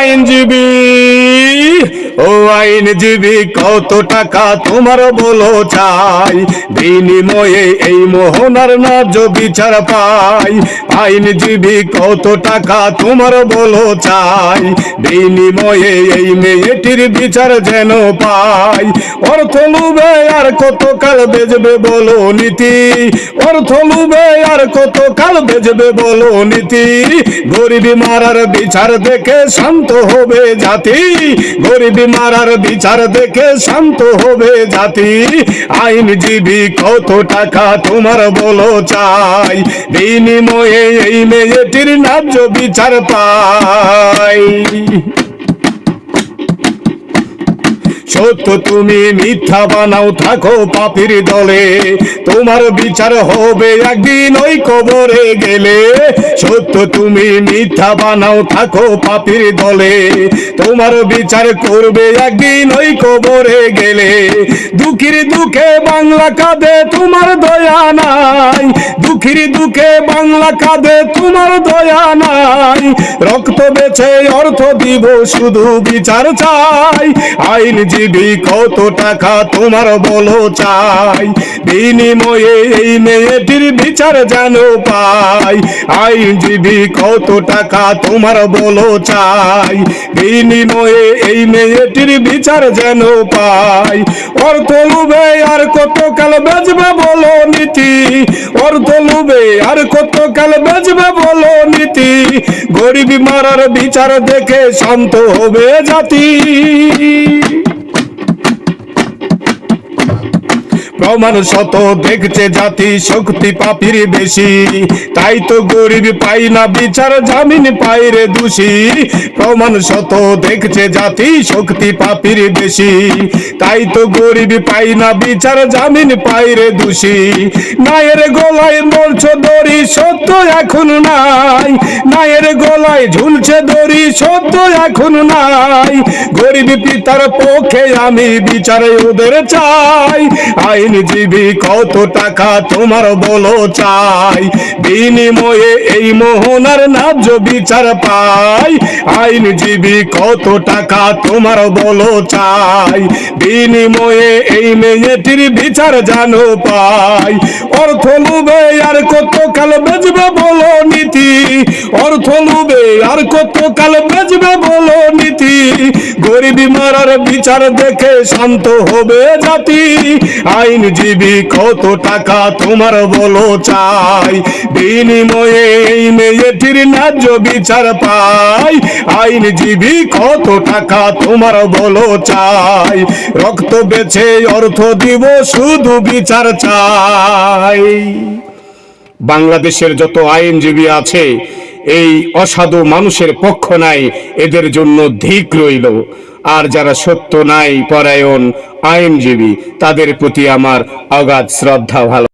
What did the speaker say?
আইনজীবী, ও আইনজীবী, কত টাকা তোমার বলো চাই, বিনিময়ে এই মোহনার ন্যায্য বিচার পাই। আইনজীবী, কত টাকা তোমার বলো চাই, বিনিময়ে এই মেয়েটির বিচার যেন পাই। অর্থ লোভে আর কত কাল বেজবে বলো নীতি, অর্থ লোভে আর কত কাল বেজবে বলো নীতি। গরিবী মারার বিচার দেখে শান্ত হবে জাতি, গরিবী মারার বিচার দেখে শান্ত হবে জাতি। আইনজীবী, কত টাকা তোমার বলো চাই, বিনিময়ে এই মেয়েটির ন্যায্য বিচার পাই। সত্য তুমি মিথ্যা বানাও থাকো পাপীর দলে, তোমার বিচার হবে একদিন ওই কবরে গেলে। সত্য তুমি মিথ্যা বানাও থাকো পাপীর দলে, তোমার বিচার করবে একদিন ওই কবরে গেলে। দুঃখীর দুঃখে বাংলা কাঁদে তোমার দয়া নাই, দুঃখীর দুঃখে বাংলা কাঁদে তোমার দয়া নাই। রক্ত বেচে অর্থ দিব শুধু বিচার চাই। আইনজীবী, কত টাকা তোমার বলো চাই, বিনিময়ে এই মেয়েটির বিচার যেন পাই। আইনজীবী, কত টাকা তোমার বলো চাই, বিনিময়ে এই মেয়েটির বিচার যেন পাই। অর্থ লোভে আর কত কাল বেজবে বলো নীতি, অর্থ লোভে আর কত কাল বেজবে বলো নীতি। গরিবী মারার বিচার দেখে শান্ত হবে জাতি। প্রমাণ শত দেখছে জাতি, শক্তি পাপীর বেশি, তাই তো গরিব পাই না বিচার, জামিন পাই রে দোষী। প্রমাণ শত দেখছে জাতি, শক্তি পাপীর বেশি, তাই তো গরিব পাই না বিচার, জামিন পাই রে দোষী। নায়ের গলায় মরছে দড়ি, সত্য এখন নাই, নায়ের গলায় ঝুলছে দড়ি, সত্য এখন নাই। গরিব পিতার পক্ষে আমি বিচারে ওদের চাই। আইনজীবী, কত টাকা তোমার বলো চাই, বিনিময়ে এই মোহনার ন্যায্য বিচার পাই। আইনজীবী, কত টাকা তোমার বলো চাই, বিনিময়ে এই মেয়েটির বিচার জানো পাই। অর্থ লোভে আর কত কাল বেজবে বলো নীতি, অর্থ লোভে আর কত কাল বেজবে বলো নীতি। গরিবী মারার বিচার দেখে শান্ত হবে জাতি। আইনজীবী, কত টাকা তোমার বলো চাই, বিনিময়ে এই মেয়েটির ন্যায্য বিচার পাই। আইনজীবী, কত টাকা তোমার বলো চাই, রক্ত বেচে অর্থ দিব শুধু বিচার চাই। বাংলাদেশের যত আইনজীবী আছে এই অসাধু মানুষের পক্ষ নাই, এদের জন্য ধিক রইল। আর যারা সত্য নাই পরায়ণ আইনজীবী, তাদের প্রতি আমার অগাধ শ্রদ্ধা, ভালো।